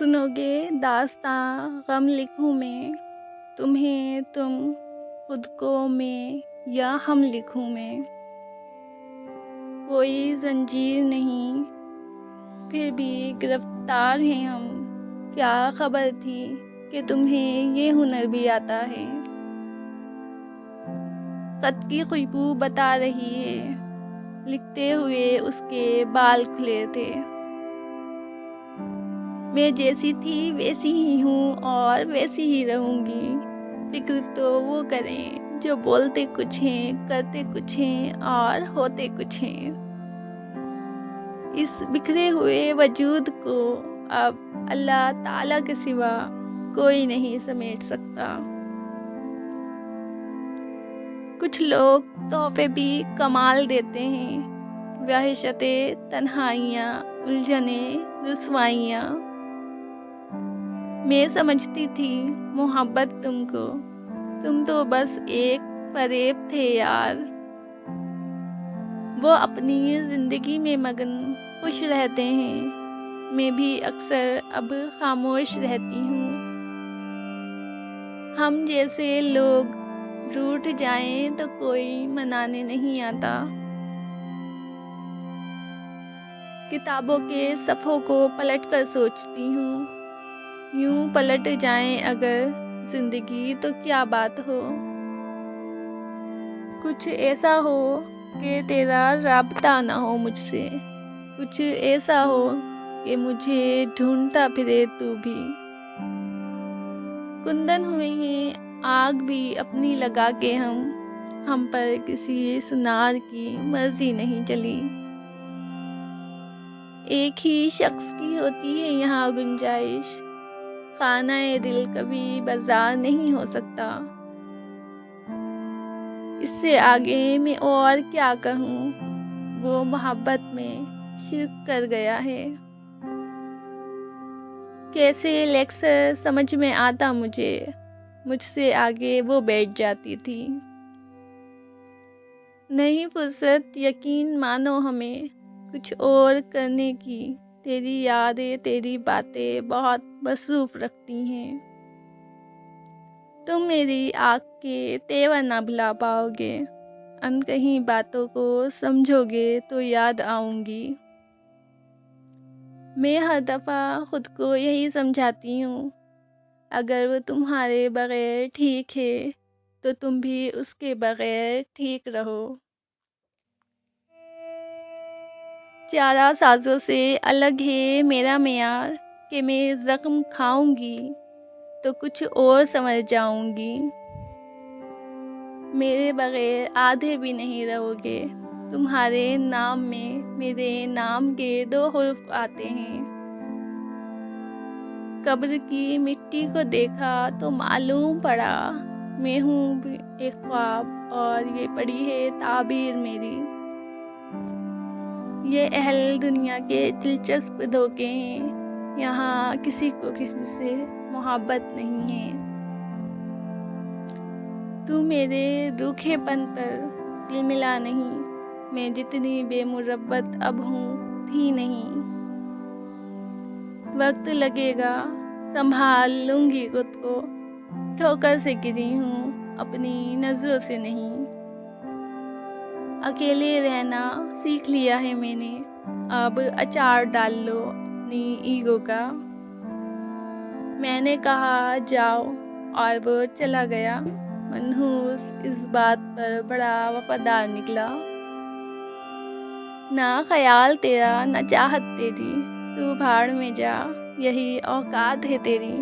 सुनोगे दास्तां गम लिखूं मैं, तुम्हें तुम, खुद को मैं, या हम लिखूं मैं। कोई जंजीर नहीं, फिर भी गिरफ्तार हैं हम। क्या खबर थी कि तुम्हें ये हुनर भी आता है। खत की खुशबू बता रही है, लिखते हुए उसके बाल खुले थे। मैं जैसी थी वैसी ही हूँ और वैसी ही रहूँगी। फिक्र तो वो करें जो बोलते कुछ हैं, करते कुछ हैं और होते कुछ हैं। इस बिखरे हुए वजूद को अब अल्लाह ताला के सिवा कोई नहीं समेट सकता। कुछ लोग तोहफे भी कमाल देते हैं, वहशतें, तन्हाइयाँ, उलझनें, रुसवाइयाँ। मैं समझती थी मोहब्बत तुमको, तुम तो बस एक फरेब थे यार। वो अपनी जिंदगी में मगन खुश रहते हैं, मैं भी अक्सर अब खामोश रहती हूँ। हम जैसे लोग रूठ जाएं तो कोई मनाने नहीं आता। किताबों के सफ़ों को पलट कर सोचती हूँ, यूं पलट जाएं अगर जिंदगी तो क्या बात हो। कुछ ऐसा हो कि तेरा राब्ता ना हो मुझसे, कुछ ऐसा हो कि मुझे ढूंढता फिरे तू भी। कुंदन हुए हैं आग भी अपनी लगा के हम पर किसी सुनार की मर्जी नहीं चली। एक ही शख्स की होती है यहाँ गुंजाइश, खाना दिल कभी बाजार नहीं हो सकता। इससे आगे मैं और क्या कहूँ, वो मोहब्बत में शिरक कर गया है। कैसे लेक्चर समझ में आता मुझे, मुझसे आगे वो बैठ जाती थी। नहीं फुर्सत यकीन मानो हमें कुछ और करने की, तेरी यादें तेरी बातें बहुत मसरूफ रखती हैं। तुम मेरी आँख के तेवर ना भुला पाओगे, अनकही बातों को समझोगे तो याद आऊंगी। मैं हर दफ़ा खुद को यही समझाती हूँ, अगर वो तुम्हारे बगैर ठीक है तो तुम भी उसके बगैर ठीक रहो। चारा साजों से अलग है मेरा मेयार, कि मैं ज़ख्म खाऊंगी तो कुछ और समझ जाऊंगी। मेरे बगैर आधे भी नहीं रहोगे, तुम्हारे नाम में मेरे नाम के 2 हुर्फ आते हैं। कब्र की मिट्टी को देखा तो मालूम पड़ा, मैं हूँ भी एक ख्वाब और ये पड़ी है ताबीर मेरी। ये अहल दुनिया के दिलचस्प धोखे हैं, यहाँ किसी को किसी से मोहब्बत नहीं है। तू मेरे रूखेपन पर तिलमिला नहीं, मैं जितनी बेमुरब्बत अब हूँ थी नहीं। वक्त लगेगा संभाल लूंगी खुद को, ठोकर से गिरी हूँ अपनी नजरों से नहीं। अकेले रहना सीख लिया है मैंने, अब अचार डाल लो अपनी ईगो का। मैंने कहा जाओ और वो चला गया, मनहूस इस बात पर बड़ा वफादार निकला। ना ख्याल तेरा ना चाहत तेरी, तू भाड़ में जा यही औकात है तेरी।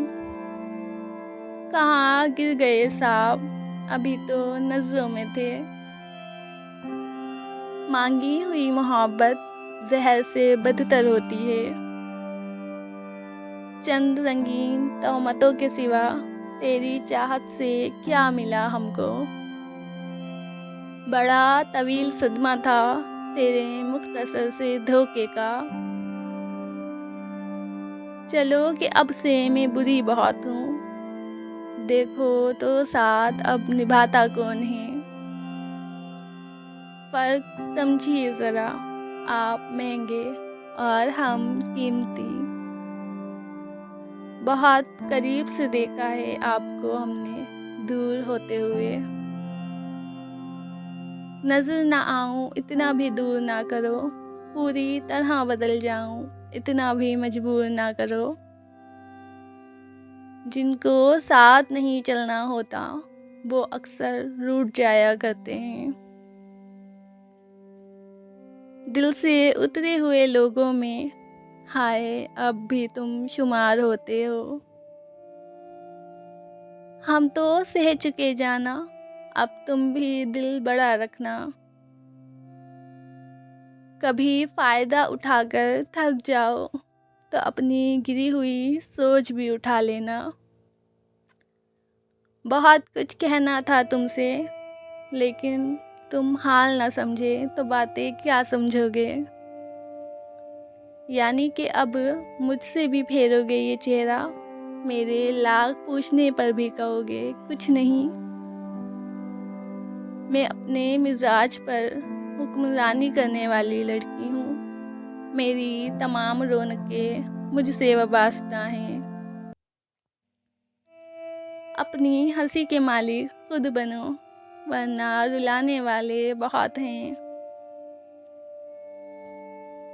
कहाँ गिर गए साहब, अभी तो नजरों में थे। मांगी हुई मोहब्बत जहर से बदतर होती है। चंद रंगीन तोहमतों के सिवा तेरी चाहत से क्या मिला हमको। बड़ा तवील सदमा था तेरे मुख्तसर से धोखे का। चलो कि अब से मैं बुरी बहुत हूँ, देखो तो साथ अब निभाता कौन है। फर्क समझिए ज़रा, आप महंगे और हम कीमती। बहुत करीब से देखा है आपको हमने दूर होते हुए। नज़र ना आऊं इतना भी दूर ना करो, पूरी तरह बदल जाऊं इतना भी मजबूर ना करो। जिनको साथ नहीं चलना होता वो अक्सर रूठ जाया करते हैं। दिल से उतरे हुए लोगों में हाय अब भी तुम शुमार होते हो। हम तो सह चुके जाना, अब तुम भी दिल बड़ा रखना। कभी फ़ायदा उठाकर थक जाओ तो अपनी गिरी हुई सोच भी उठा लेना। बहुत कुछ कहना था तुमसे, लेकिन तुम हाल ना समझे तो बातें क्या समझोगे। यानी कि अब मुझसे भी फेरोगे ये चेहरा, मेरे लाख पूछने पर भी कहोगे कुछ नहीं। मैं अपने मिजाज पर हुक्मरानी करने वाली लड़की हूँ। मेरी तमाम रौनकें मुझसे वाबस्ता हैं। अपनी हंसी के मालिक खुद बनो, वरना रुलाने वाले बहुत हैं।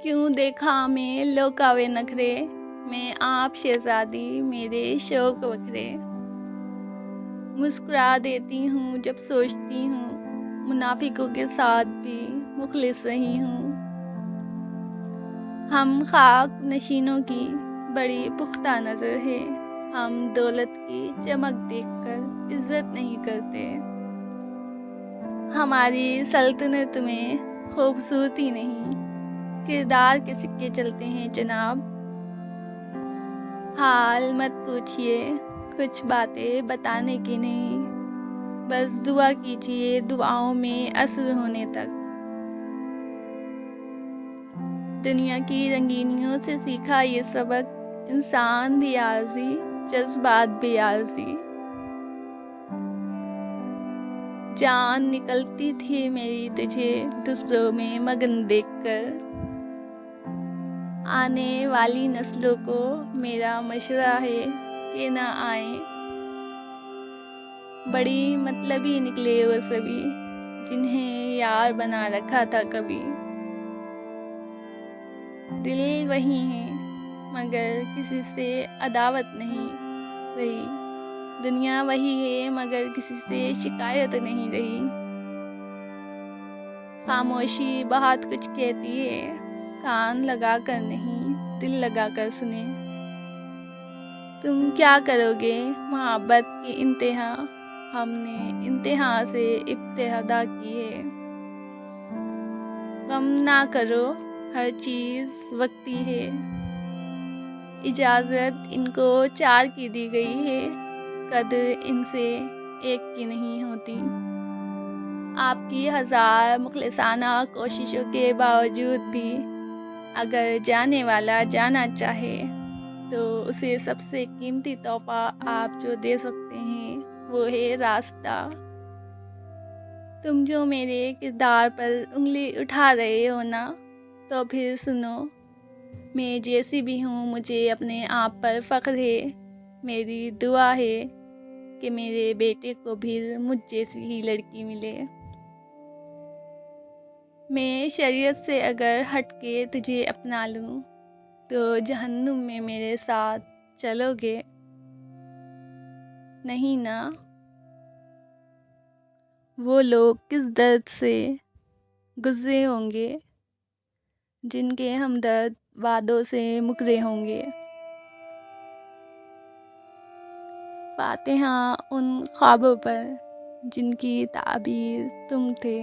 क्यों देखा मैं लोकावे नखरे, मैं आप शहजादी मेरे शौक वखरे। मुस्कुरा देती हूँ जब सोचती हूँ, मुनाफिकों के साथ भी मुखलिस रही हूँ। हम खाक नशीनों की बड़ी पुख्ता नज़र है, हम दौलत की चमक देखकर इज्जत नहीं करते। हमारी सल्तनत में खूबसूरती नहीं, किरदार के सिक्के चलते हैं जनाब। हाल मत पूछिए, कुछ बातें बताने की नहीं, बस दुआ कीजिए दुआओं में असर होने तक। दुनिया की रंगीनियों से सीखा ये सबक, इंसान भी आर्जी जज्बात भी आर्जी। जान निकलती थी मेरी तुझे दूसरों में मगन देखकर। आने वाली नस्लों को मेरा मशवरा है कि ना आए। बड़ी मतलबी निकले वो सभी जिन्हें यार बना रखा था कभी। दिल वही है मगर किसी से अदावत नहीं रही। दुनिया वही है मगर किसी से शिकायत नहीं रही। खामोशी बहुत कुछ कहती है, कान लगा कर नहीं दिल लगा कर सुने। तुम क्या करोगे मोहब्बत की इंतहा, हमने इंतहा से इब्तिदा की है। गम ना करो हर चीज़ वक्ती है, इजाज़त इनको चार की दी गई है, कदर इनसे एक की नहीं होती। आपकी हज़ार मुखलिसाना कोशिशों के बावजूद भी अगर जाने वाला जाना चाहे तो उसे सबसे कीमती तोहफ़ा आप जो दे सकते हैं वो है रास्ता। तुम जो मेरे किरदार पर उंगली उठा रहे हो ना, तो फिर सुनो, मैं जैसी भी हूँ मुझे अपने आप पर फ़ख्र है। मेरी दुआ है कि मेरे बेटे को भी मुझ जैसी ही लड़की मिले। मैं शरीयत से अगर हट के तुझे अपना लूँ तो जहन्नुम में मेरे साथ चलोगे नहीं ना। वो लोग किस दर्द से गुज़रे होंगे जिनके हमदर्द वादों से मुकरे होंगे। फातिहा उन ख्वाबों पर जिनकी ताबीर तुम थे।